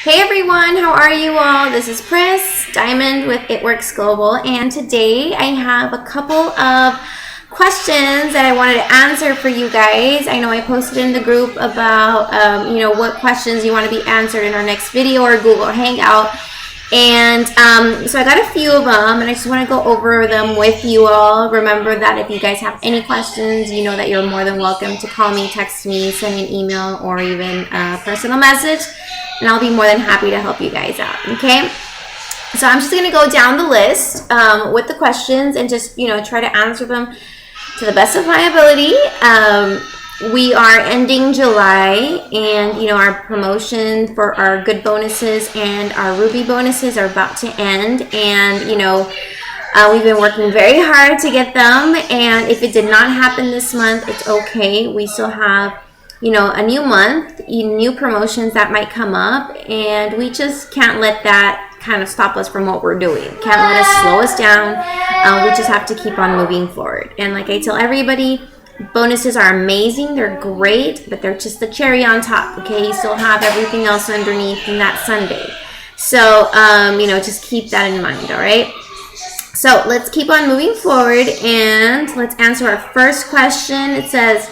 Hey everyone, how are you all? This is Pris Diamond with It Works Global, and today I have a couple of questions that I wanted to answer for you guys. I know I posted in the group about what questions you want to be answered in our next video or Google Hangout. And so I got a few of them, and I just want to go over them with you all. Remember that if you guys have any questions, you know that you're more than welcome to call me, text me, send me an email, or even a personal message, and I'll be more than happy to help you guys out, okay? So I'm just going to go down the list with the questions and just, try to answer them to the best of my ability. We are ending July, and our promotion for our good bonuses and our Ruby bonuses are about to end, and we've been working very hard to get them, and if it did not happen this month, it's okay. We still have a new month, new promotions that might come up, and we just can't let that kind of stop us from what we're doing. Can't let us slow us down. We just have to keep on moving forward. And like I tell everybody, bonuses are amazing, they're great, but they're just the cherry on top, okay? You still have everything else underneath in that sundae. So, just keep that in mind, all right? So let's keep on moving forward, and let's answer our first question. It says,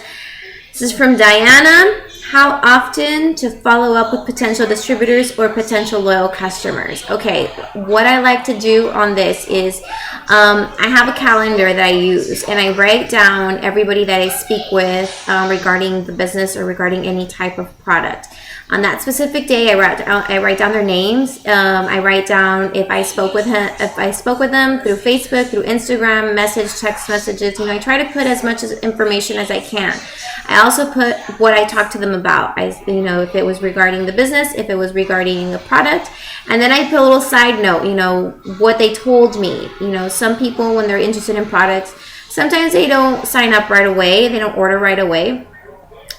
this is from Diana. How often to follow up with potential distributors or potential loyal customers? Okay, what I like to do on this is I have a calendar that I use, and I write down everybody that I speak with regarding the business or regarding any type of product. On that specific day, I write down their names. I write down if I spoke with them through Facebook, through Instagram, text messages. I try to put as much information as I can. I also put what I talked to them about. If it was regarding the business, if it was regarding a product, and then I put a little side note. What they told me. Some people, when they're interested in products, sometimes they don't sign up right away. They don't order right away.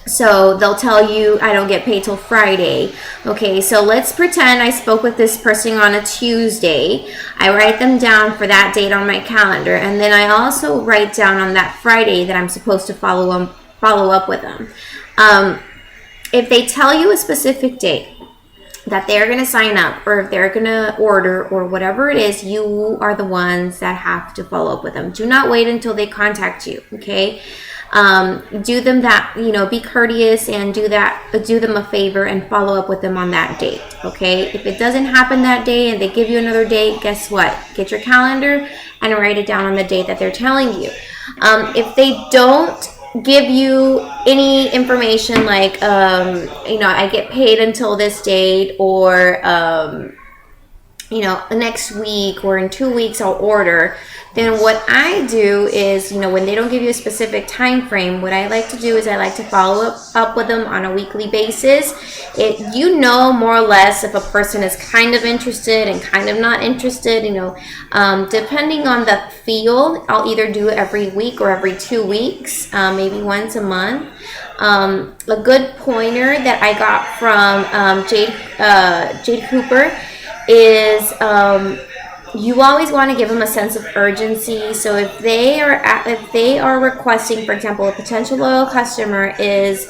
So they'll tell you, I don't get paid till Friday. Okay, so let's pretend I spoke with this person on a Tuesday. I write them down for that date on my calendar, and then I also write down on that Friday that I'm supposed to follow up with them. If they tell you a specific date that they're going to sign up, or if they're going to order, or whatever it is, you are the ones that have to follow up with them. Do not wait until they contact you, okay? Do them that, be courteous and do them a favor and follow up with them on that date, okay? If it doesn't happen that day and they give you another date, guess what? Get your calendar and write it down on the date that they're telling you. If they don't give you any information like, I get paid until this date, or, next week or in 2 weeks I'll order, then what I do is, when they don't give you a specific time frame, what I like to do is I like to follow up with them on a weekly basis. More or less if a person is kind of interested and kind of not interested, depending on the field, I'll either do it every week or every 2 weeks, maybe once a month. A good pointer that I got from Jade Cooper is you always want to give them a sense of urgency. So if they are requesting, for example, a potential loyal customer is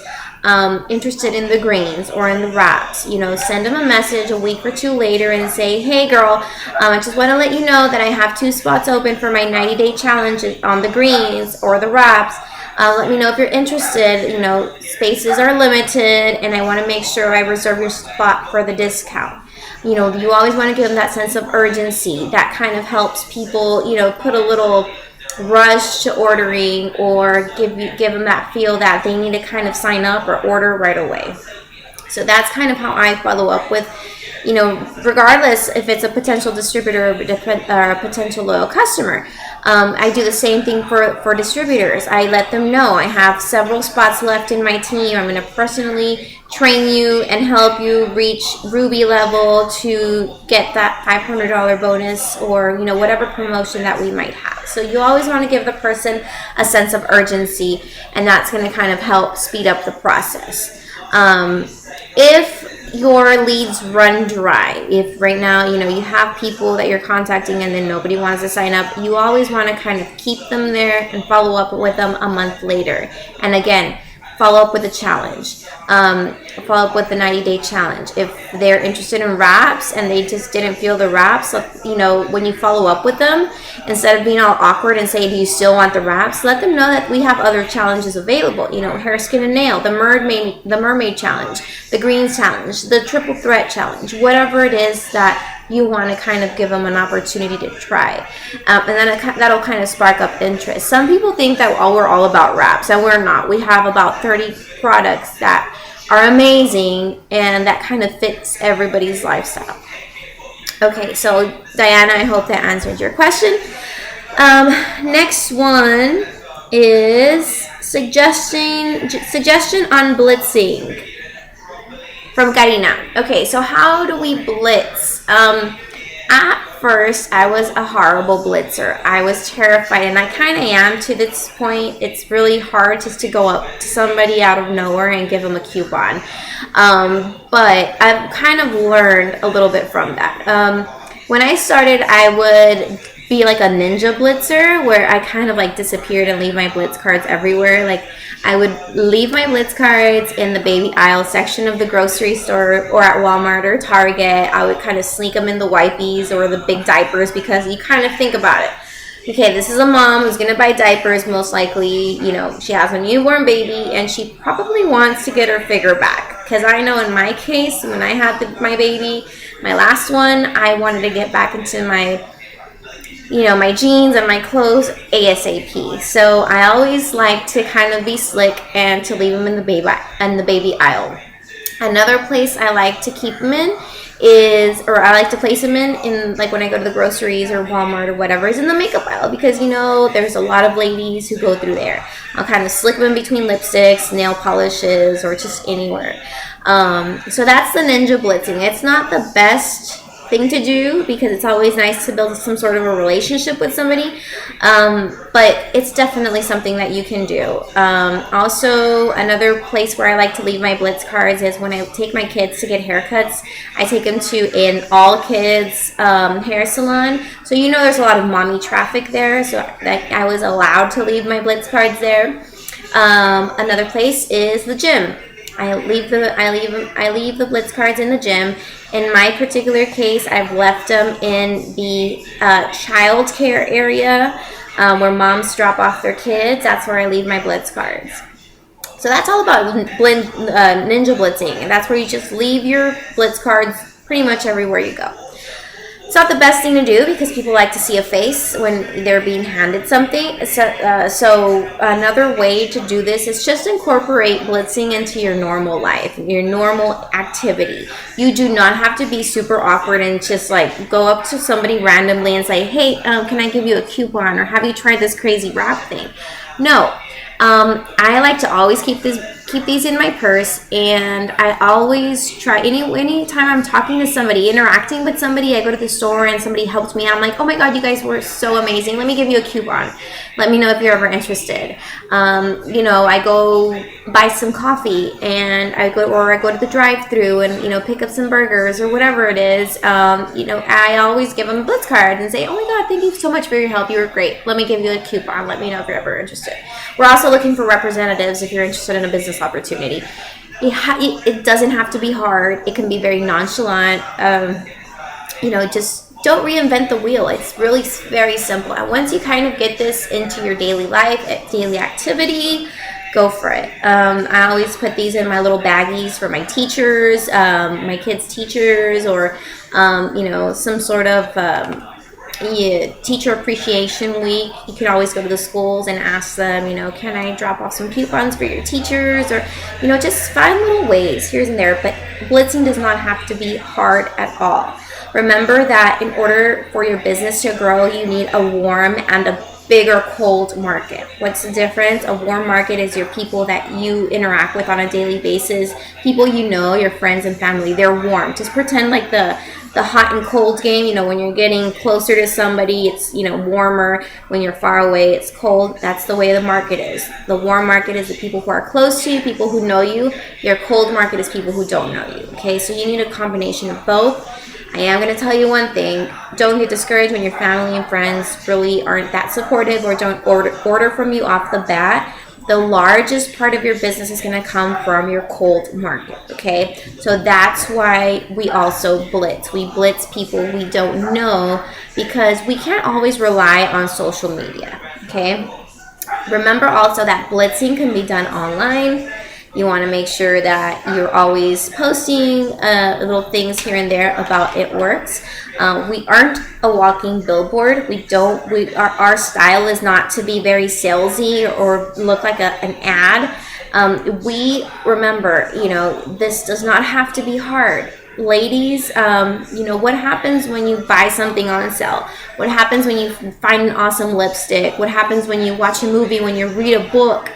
interested in the greens or in the wraps, send them a message a week or two later and say, hey girl, I just want to let you know that I have 2 spots open for my 90-day challenge on the greens or the wraps. Let me know if you're interested. Spaces are limited, and I want to make sure I reserve your spot for the discount. You always want to give them that sense of urgency. That kind of helps people, put a little rush to ordering, or give them that feel that they need to kind of sign up or order right away. So that's kind of how I follow up with, regardless if it's a potential distributor or a potential loyal customer. I do the same thing for distributors. I let them know I have several spots left in my team. I'm going to personally train you and help you reach Ruby level to get that $500 bonus, or whatever promotion that we might have. So you always want to give the person a sense of urgency, and that's going to kind of help speed up the process. If your leads run dry, if right now you have people that you're contacting and then nobody wants to sign up, you always want to kind of keep them there and follow up with them a month later. And again, follow up with a challenge. Follow up with the 90-day challenge. If they're interested in wraps and they just didn't feel the wraps, when you follow up with them, instead of being all awkward and say, do you still want the wraps, let them know that we have other challenges available. Hair, skin, and nail, the mermaid challenge, the greens challenge, the triple threat challenge, whatever it is that you want to kind of give them an opportunity to try. And then that'll kind of spark up interest. Some people think that we're all about wraps, and we're not. We have about 30 products that are amazing and that kind of fits everybody's lifestyle. Okay, so Diana, I hope that answered your question. Next one is suggestion on blitzing from Karina. Okay, so how do we blitz? At first, I was a horrible blitzer. I was terrified, and I kind of am to this point. It's really hard just to go up to somebody out of nowhere and give them a coupon. But I've kind of learned a little bit from that. When I started, I would be like a ninja blitzer, where I kind of like disappeared and leave my blitz cards everywhere. Like, I would leave my blitz cards in the baby aisle section of the grocery store or at Walmart or Target. I would kind of sneak them in the wipies or the big diapers, because you kind of think about it. Okay, this is a mom who's going to buy diapers. Most likely, she has a newborn baby and she probably wants to get her figure back. Because I know in my case, when I had my baby, my last one, I wanted to get back into my my jeans and my clothes ASAP. So I always like to kind of be slick and to leave them in the baby aisle. Another place I like to keep them in I like to place them in like when I go to the groceries or Walmart or whatever, is in the makeup aisle, because there's a lot of ladies who go through there. I'll kind of slick them in between lipsticks, nail polishes, or just anywhere. So that's the ninja blitzing. It's not the best thing to do, because it's always nice to build some sort of a relationship with somebody, but it's definitely something that you can do. Also, another place where I like to leave my blitz cards is when I take my kids to get haircuts. I take them to an all kids hair salon, so there's a lot of mommy traffic there, so I was allowed to leave my blitz cards there. Another place is the gym. I leave the blitz cards in the gym. In my particular case, I've left them in the child care area where moms drop off their kids. That's where I leave my blitz cards. So that's all about ninja blitzing, and that's where you just leave your blitz cards pretty much everywhere you go. It's not the best thing to do, because people like to see a face when they're being handed something. So another way to do this is just incorporate blitzing into your normal life, your normal activity. You do not have to be super awkward and just like go up to somebody randomly and say, hey, can I give you a coupon, or have you tried this crazy wrap thing? No. I like to always keep these in my purse, and I always try anytime I'm talking to somebody, interacting with somebody. I go to the store and somebody helped me, and I'm like, oh my god, you guys were so amazing, let me give you a coupon, let me know if you're ever interested. I go buy some coffee, and I go to the drive-thru and pick up some burgers or whatever it is. I always give them a blitz card and say, oh my god, thank you so much for your help, you were great, let me give you a coupon, let me know if you're ever interested. We're also looking for representatives if you're interested in a business opportunity. It doesn't have to be hard. It can be very nonchalant. Just don't reinvent the wheel. It's really very simple. And once you kind of get this into your daily life, daily activity, go for it. I always put these in my little baggies for my teachers, my kids' teachers, or some sort of teacher appreciation week. You can always go to the schools and ask them, can I drop off some coupons for your teachers, or just find little ways here and there. But blitzing does not have to be hard at all. Remember that in order for your business to grow, you need a warm and a bigger cold market. What's the difference? A warm market is your people that you interact with on a daily basis, people your friends and family. They're warm. Just pretend like the hot and cold game. When you're getting closer to somebody, it's warmer. When you're far away, it's cold. That's the way the market is. The warm market is the people who are close to you, people who know you. Your cold market is people who don't know you. Okay, so you need a combination of both. I am going to tell you one thing. Don't get discouraged when your family and friends really aren't that supportive or don't order from you off the bat. the largest part of your business is going to come from your cold market, okay? So that's why we also blitz. We blitz people we don't know because we can't always rely on social media, okay? Remember also that blitzing can be done online. You want to make sure that you're always posting little things here and there about It Works. We aren't a walking billboard. Our style is not to be very salesy or look like an ad. Remember, this does not have to be hard. Ladies, what happens when you buy something on sale? What happens when you find an awesome lipstick? What happens when you watch a movie, when you read a book?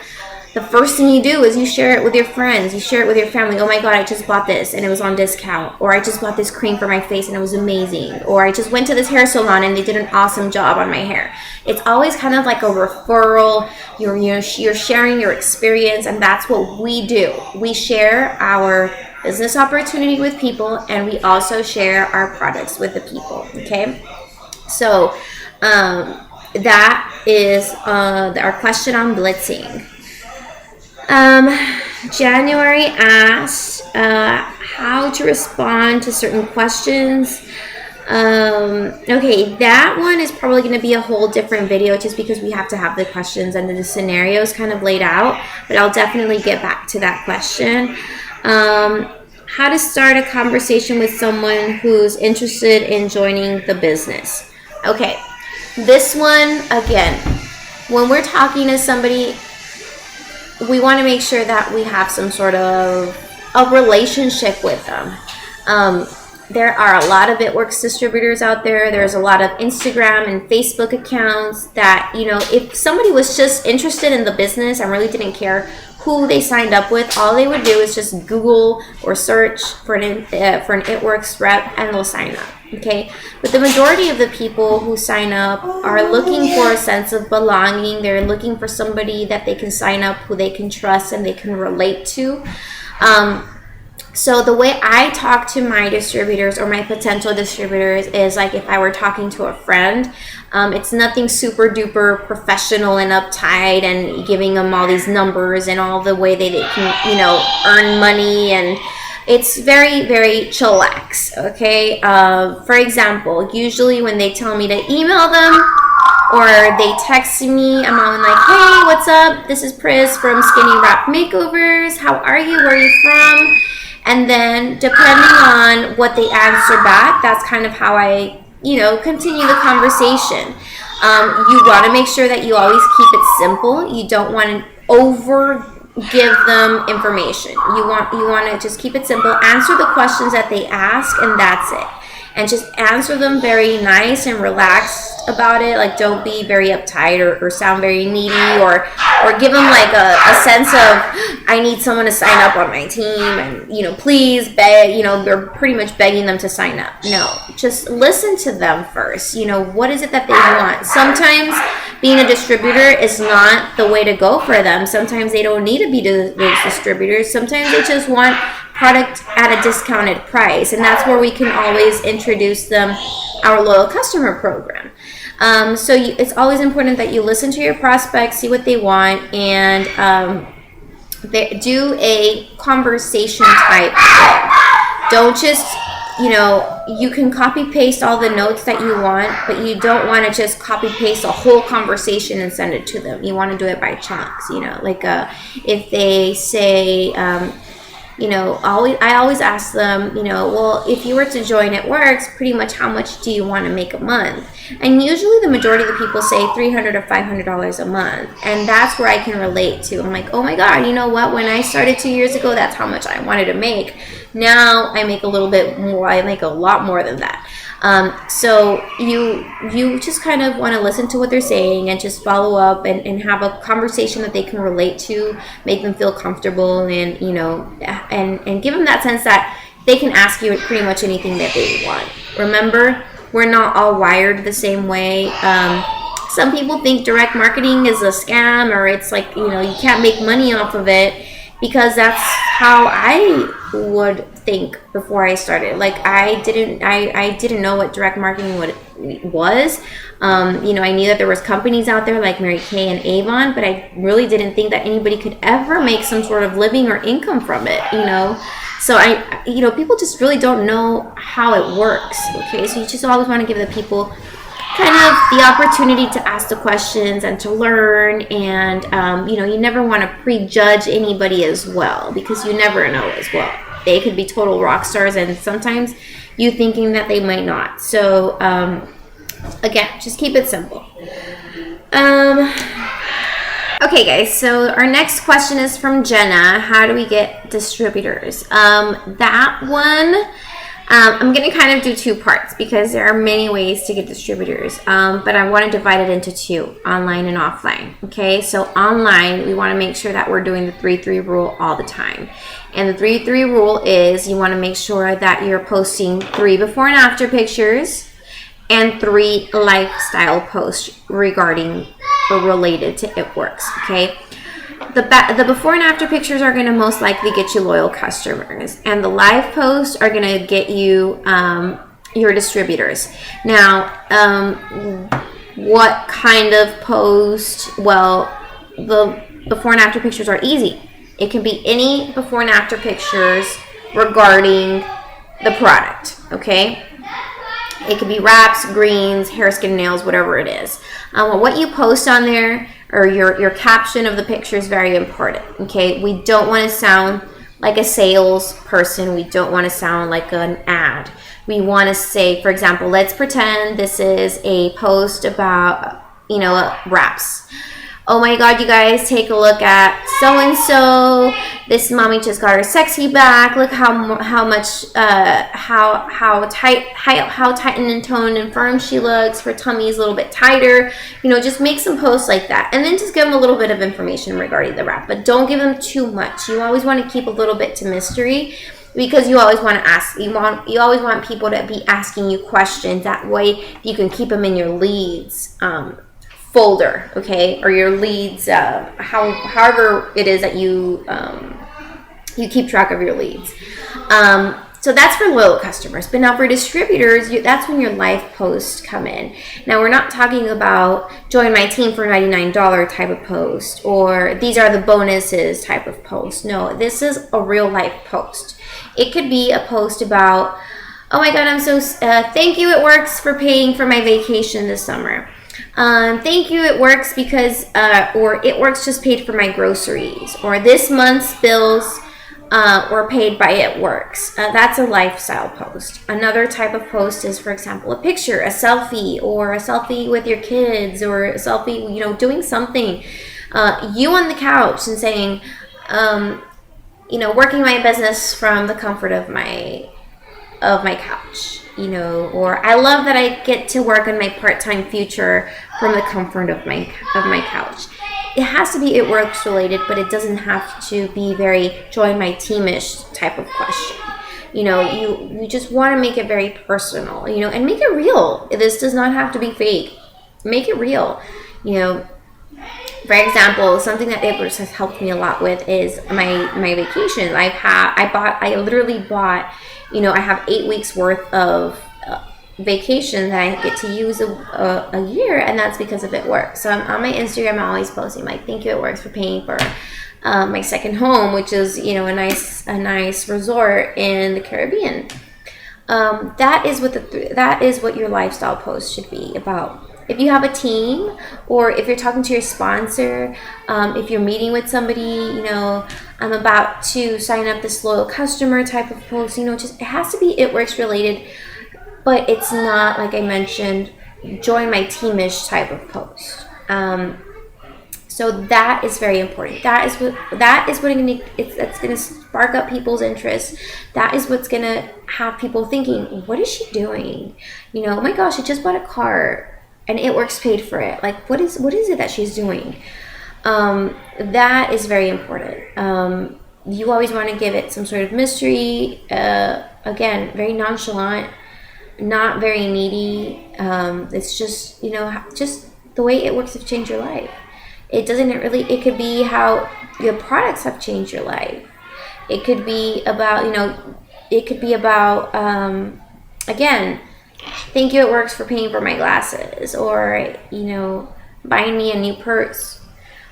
The first thing you do is you share it with your friends. You share it with your family. Oh my God, I just bought this and it was on discount. Or I just bought this cream for my face and it was amazing. Or I just went to this hair salon and they did an awesome job on my hair. It's always kind of like a referral. You're sharing your experience, and that's what we do. We share our business opportunity with people, and we also share our products with the people, okay? So that is our question on blitzing. January asked how to respond to certain questions. Okay, that one is probably going to be a whole different video just because we have to have the questions and the scenarios kind of laid out, but I'll definitely get back to that question. How to start a conversation with someone who's interested in joining the business. Okay, this one, again, when we're talking to somebody, we want to make sure that we have some sort of a relationship with them. There are a lot of It Works distributors out there. There's a lot of Instagram and Facebook accounts that, if somebody was just interested in the business and really didn't care who they signed up with, all they would do is just Google or search for an It Works rep and they'll sign up, okay? But the majority of the people who sign up are looking for a sense of belonging. They're looking for somebody that they can sign up, who they can trust and they can relate to. So the way I talk to my distributors or my potential distributors is like if I were talking to a friend. It's nothing super duper professional and uptight and giving them all these numbers and all the way they can, earn money, and it's very, very chillax, okay? For example, usually when they tell me to email them or they text me, I'm on like, hey, what's up? This is Pris from Skinny Wrap Makeovers. How are you? Where are you from? And then depending on what they answer back, that's kind of how I, continue the conversation. You want to make sure that you always keep it simple. You don't want to over give them information. You want to just keep it simple. Answer the questions that they ask, and that's it. And just answer them very nice and relaxed about it. Like, don't be very uptight or sound very needy or give them like a sense of, I need someone to sign up on my team and, please beg, they're pretty much begging them to sign up. No, just listen to them first. What is it that they want? Sometimes being a distributor is not the way to go for them. Sometimes they don't need to be those distributors. Sometimes they just want product at a discounted price, and that's where we can always introduce them our loyal customer program. So it's always important that you listen to your prospects, see what they want, and do a conversation type thing. Don't just, you can copy paste all the notes that you want, but you don't want to just copy paste a whole conversation and send it to them. You want to do it by chunks, like if they say, I always ask them, well, if you were to join It Works, pretty much how much do you want to make a month? And usually the majority of the people say $300 or $500 a month. And that's where I can relate to. I'm like, oh my God, you know what? When I started 2 years ago, that's how much I wanted to make. Now I make a little bit more. I make a lot more than that. So you just kind of want to listen to what they're saying and just follow up and have a conversation that they can relate to, make them feel comfortable, and and give them that sense that they can ask you pretty much anything that they want. Remember, we're not all wired the same way. Some people think direct marketing is a scam, or it's like, you can't make money off of it, because that's how I would think before I started. Like, I didn't know what direct marketing was. You know, I knew that there was companies out there like Mary Kay and Avon, but I really didn't think that anybody could ever make some sort of living or income from it, you know. So you know, people just really don't know how it works, okay? So you just always want to give the people kind of the opportunity to ask the questions and to learn, and you know, you never want to prejudge anybody as well, because you never know as well. They could be total rock stars, and sometimes you thinking that they might not. So again, just keep it simple. Okay, guys, so our next question is from Jenna. How do we get distributors? That one, I'm going to kind of do two parts, because there are many ways to get distributors, but I want to divide it into two, online and offline. Okay, so online, we want to make sure that we're doing the 3-3 rule all the time. And the 3-3 rule is you want to make sure that you're posting 3 before and after pictures and 3 lifestyle posts regarding or related to It Works, okay? The before and after pictures are going to most likely get you loyal customers, and the live posts are going to get you your distributors. Now, what kind of post? Well, the before and after pictures are easy. It can be any before and after pictures regarding the product, okay? It could be wraps, greens, hair, skin, nails, whatever it is. What you post on there, or your caption of the picture, is very important, okay? We don't want to sound like a salesperson. We don't want to sound like an ad. We want to say, for example, let's pretend this is a post about, you know, wraps. Oh my God, you guys, take a look at so-and-so. This mommy just got her sexy back. Look how much, how tight and toned and firm she looks. Her tummy is a little bit tighter. You know, just make some posts like that. And then just give them a little bit of information regarding the wrap. But don't give them too much. You always want to keep a little bit to mystery, because you always want to ask. You always want people to be asking you questions. That way you can keep them in your leads folder, okay, or your leads, however it is that you keep track of your leads. So that's for loyal customers. But now for distributors, that's when your live posts come in. Now, we're not talking about join my team for $99 type of post, or these are the bonuses type of post. No, this is a real life post. It could be a post about, oh my God, I'm so thank you, It Works, for paying for my vacation this summer. Thank you, It Works, because, or It Works just paid for my groceries, or this month's bills were paid by It Works. That's a lifestyle post. Another type of post is, for example, a picture, a selfie, or a selfie with your kids, or a selfie, you know, doing something. You on the couch and saying, you know, working my business from the comfort of my couch. You know, or I love that I get to work on my part-time future from the comfort of my couch. It has to be It Works related, but it doesn't have to be very join my team-ish type of question. You know, you just want to make it very personal, you know, and make it real. This does not have to be fake. Make it real. You know, for example, something that It Works has helped me a lot with is my vacation. I literally bought, you know, I have 8 weeks worth of vacation that I get to use a year, and that's because of It Works. So on my Instagram, I'm always posting like, thank you, It Works, for paying for my second home, which is, you know, a nice resort in the Caribbean. That is what your lifestyle post should be about. If you have a team, or if you're talking to your sponsor, if you're meeting with somebody, you know, I'm about to sign up this loyal customer type of post, you know, just, it has to be It Works related, but it's not, like I mentioned, join my team-ish type of post. So that is very important. That's gonna spark up people's interest. That is what's gonna have people thinking, what is she doing? You know, oh my gosh, she just bought a car and It Works paid for it. Like, what is it that she's doing? That is very important. You always want to give it some sort of mystery. Again, very nonchalant, not very needy. It's just, you know, just the way It Works have changed your life. It could be how your products have changed your life. It could be about, again, Thank you, It Works, for paying for my glasses, or, you know, buying me a new purse,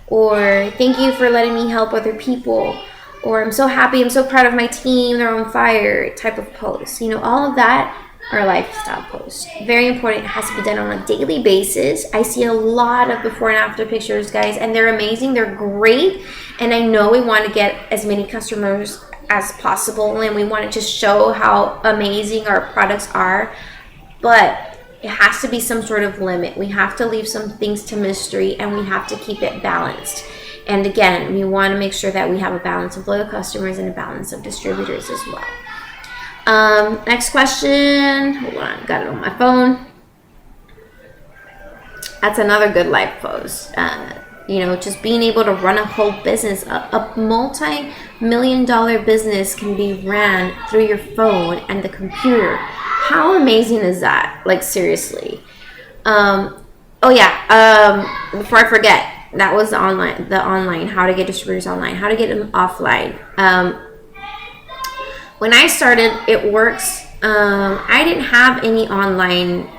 or thank you for letting me help other people, or I'm so happy, I'm so proud of my team, they're on fire type of posts. You know, all of that are lifestyle posts. Very important. It has to be done on a daily basis. I see a lot of before and after pictures, guys, and they're amazing. They're great. And I know we want to get as many customers as possible, and we want to just show how amazing our products are. But it has to be some sort of limit. We have to leave some things to mystery, and we have to keep it balanced. And again, we want to make sure that we have a balance of loyal customers and a balance of distributors as well. Next question. Hold on, got it on my phone. That's another good life post. You know, just being able to run a whole business, a multi-million-dollar business can be ran through your phone and the computer. How amazing is that? Like, seriously. Oh yeah. Before I forget, that was the online, how to get distributors online, how to get them offline. When I started It Works, I didn't have any online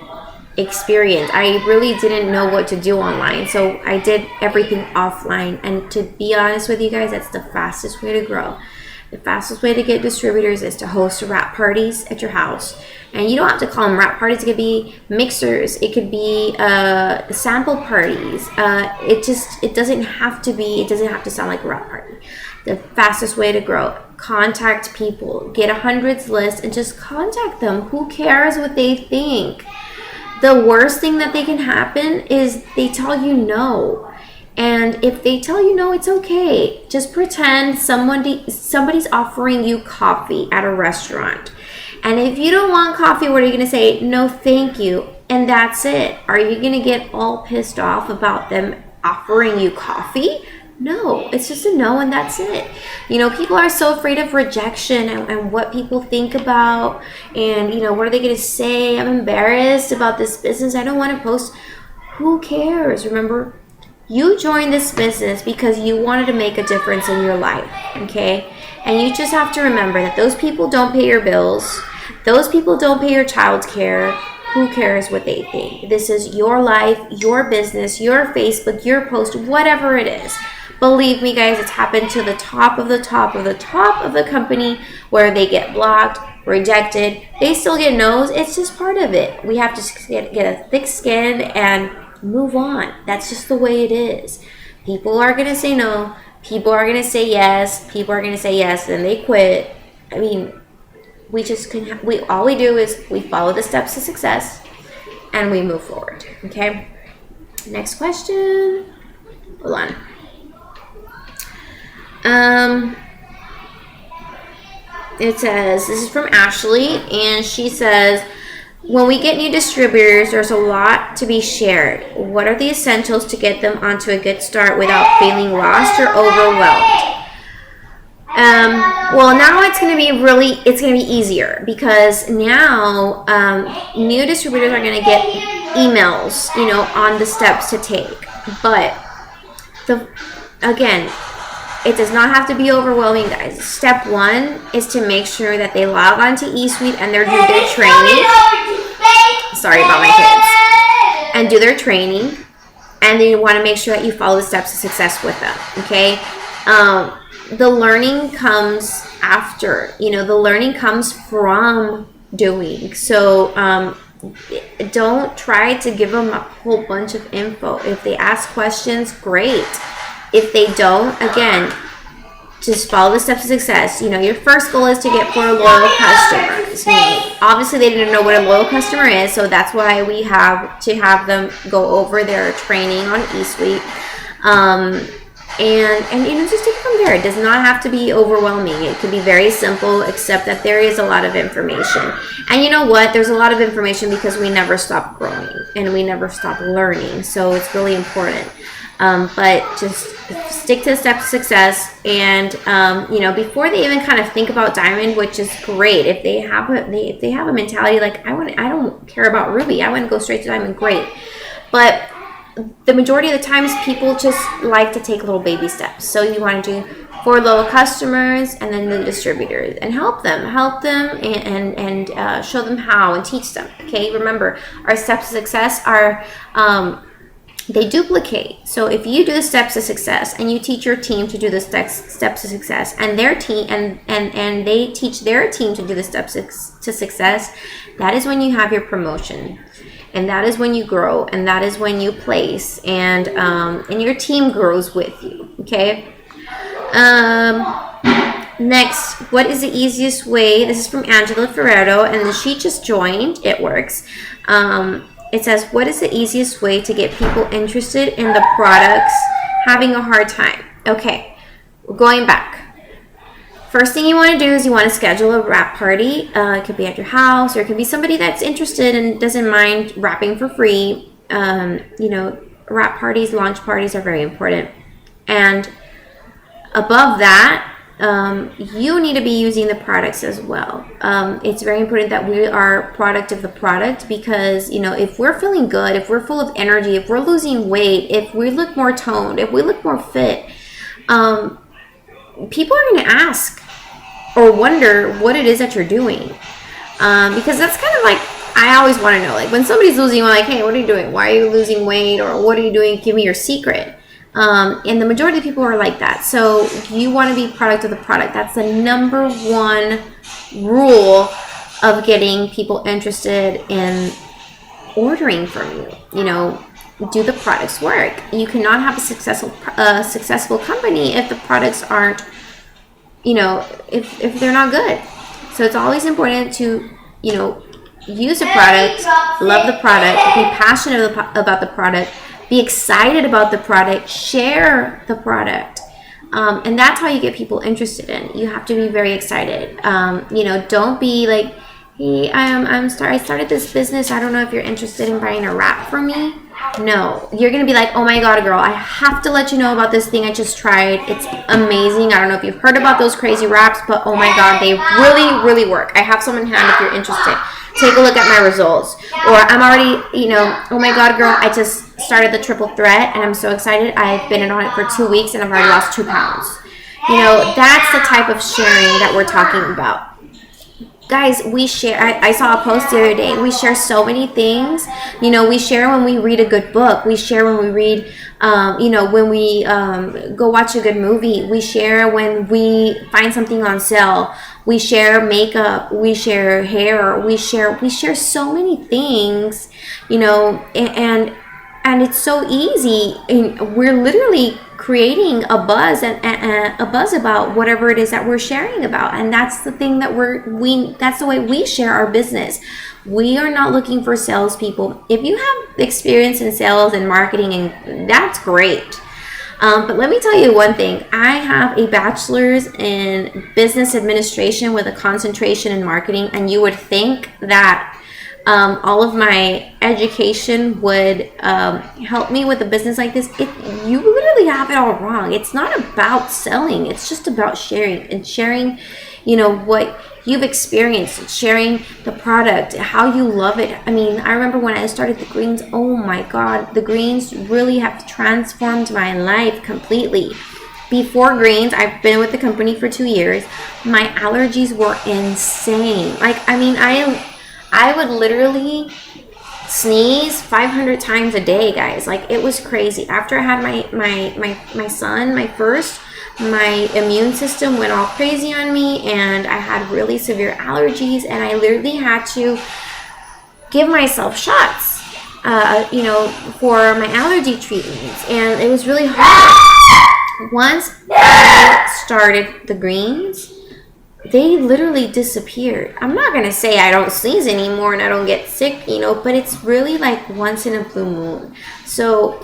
experience. I really didn't know what to do online, so I did everything offline. And to be honest with you guys, that's the fastest way to grow. The fastest way to get distributors is to host wrap parties at your house. And you don't have to call them wrap parties. It could be mixers. It could be sample parties. It doesn't have to sound like a wrap party. The fastest way to grow: contact people, get a hundreds list, and just contact them. Who cares what they think? The worst thing that they can happen is they tell you no. And if they tell you no, it's okay. Just pretend somebody's offering you coffee at a restaurant. And if you don't want coffee, what are you going to say? No, thank you. And that's it. Are you going to get all pissed off about them offering you coffee? No, it's just a no, and that's it. You know, people are so afraid of rejection and what people think about, and, you know, what are they going to say? I'm embarrassed about this business. I don't want to post. Who cares? Remember, you joined this business because you wanted to make a difference in your life, okay? And you just have to remember that those people don't pay your bills. Those people don't pay your child's care. Who cares what they think? This is your life, your business, your Facebook, your post, whatever it is. Believe me, guys, it's happened to the top of the top of the top of the company where they get blocked, rejected. They still get no's. It's just part of it. We have to get a thick skin and move on. That's just the way it is. People are going to say no. People are going to say yes. People are going to say yes, then they quit. I mean, we just can. All we do is we follow the steps to success, and we move forward. Okay. Next question. Hold on. It says, this is from Ashley, and she says, when we get new distributors, there's a lot to be shared. What are the essentials to get them onto a good start without feeling lost or overwhelmed? Well, now it's going to be easier, because now new distributors are going to get emails, you know, on the steps to take. But again, it does not have to be overwhelming, guys. Step one is to make sure that they log on to eSuite and they do their training. Sorry about my kids. And do their training. And then you want to make sure that you follow the steps to success with them. Okay? The learning comes after. You know, the learning comes from doing. So don't try to give them a whole bunch of info. If they ask questions, great. If they don't, again, just follow the steps to success. You know, your first goal is to get 4 loyal customers. You know, obviously, they didn't know what a loyal customer is, so that's why we have to have them go over their training on eSuite. And you know, just take it from there. It does not have to be overwhelming. It could be very simple, except that there is a lot of information. And you know what? There's a lot of information because we never stop growing and we never stop learning. So it's really important. But just stick to the steps to success, and you know, before they even kind of think about diamond, which is great. If they have a mentality like I don't care about ruby, I want to go straight to diamond, great. But the majority of the times people just like to take little baby steps. So you want to do 4 loyal customers and then the distributors, and help them and show them how and teach them. Okay, remember, our steps to success are they duplicate. So if you do the steps to success and you teach your team to do the steps to success, and their team and they teach their team to do the steps to success, that is when you have your promotion, and that is when you grow, and that is when you place, and your team grows with you. Okay. Next, what is the easiest way? This is from Angela Ferrero, and she just joined It Works. It says, what is the easiest way to get people interested in the products having a hard time? Okay, going back. First thing you want to do is you want to schedule a wrap party. It could be at your house, or it could be somebody that's interested and doesn't mind wrapping for free. Wrap parties, launch parties are very important. And above that, you need to be using the products as well. It's very important that we are product of the product, because if we're feeling good, if we're full of energy, if we're losing weight, if we look more toned, if we look more fit, people are going to ask or wonder what it is that you're doing, because that's kind of like, I always want to know, like when somebody's losing weight, like, hey, what are you doing? Why are you losing weight? Or what are you doing? Give me your secret. And the majority of people are like that. So you want to be product of the product. That's the number one rule of getting people interested in ordering from you. Do the products work? You cannot have a successful company if the products aren't, if they're not good. So it's always important to, use the product, love the product, be passionate about the product, be excited about the product, share the product. And that's how you get people interested in. You have to be very excited. Don't be like, hey, I started this business. I don't know if you're interested in buying a wrap from me. No, you're going to be like, oh my God, girl, I have to let you know about this thing I just tried. It's amazing. I don't know if you've heard about those crazy wraps, but oh my God, they really, really work. I have some in hand if you're interested. Take a look at my results. Or I'm already, oh my God, girl, I just started the triple threat and I'm so excited. I've been on it for 2 weeks and I've already lost 2 pounds. That's the type of sharing that we're talking about. Guys, we share. I saw a post the other day. We share so many things. We share when we read a good book. We share when we read, when we go watch a good movie. We share when we find something on sale. We share makeup. We share hair. We share so many things, and it's so easy. And we're literally creating a buzz and a buzz about whatever it is that we're sharing about, and that's the thing that that's the way we share our business. We are not looking for salespeople. If you have experience in sales and marketing, and that's great. But let me tell you one thing. I have a bachelor's in business administration with a concentration in marketing, and you would think that all of my education would help me with a business like this. You literally have it all wrong. It's not about selling. It's just about sharing, and sharing, what you've experienced, and sharing the product, how you love it. I mean, I remember when I started the greens, oh my God, the greens really have transformed my life completely. Before greens, I've been with the company for 2 years. My allergies were insane. I would literally sneeze 500 times a day, guys. It was crazy. After I had my son, my first, my immune system went all crazy on me, and I had really severe allergies, and I literally had to give myself shots, for my allergy treatments, and it was really hard. Once I started the greens, they literally disappeared. I'm not going to say I don't sneeze anymore and I don't get sick, but it's really like once in a blue moon. So,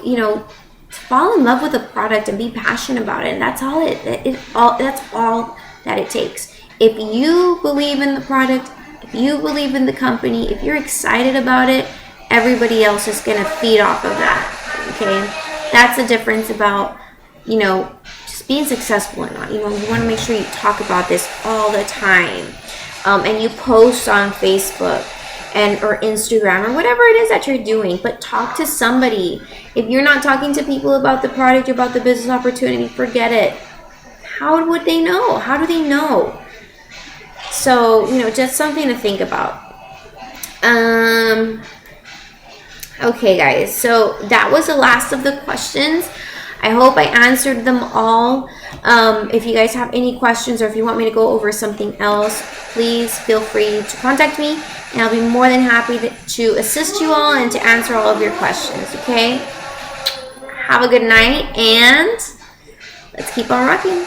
fall in love with the product and be passionate about it. And that's that's all that it takes. If you believe in the product, if you believe in the company, if you're excited about it, everybody else is going to feed off of that. Okay. That's the difference about, just being successful or not. You want to make sure you talk about this all the time. And you post on Facebook, or Instagram or whatever it is that you're doing, but talk to somebody. If you're not talking to people about the product or about the business opportunity, forget it. How would they know? How do they know? So, just something to think about. Okay, guys, so that was the last of the questions. I hope I answered them all. If you guys have any questions or if you want me to go over something else, please feel free to contact me, and I'll be more than happy to assist you all and to answer all of your questions, okay? Have a good night, and let's keep on rocking.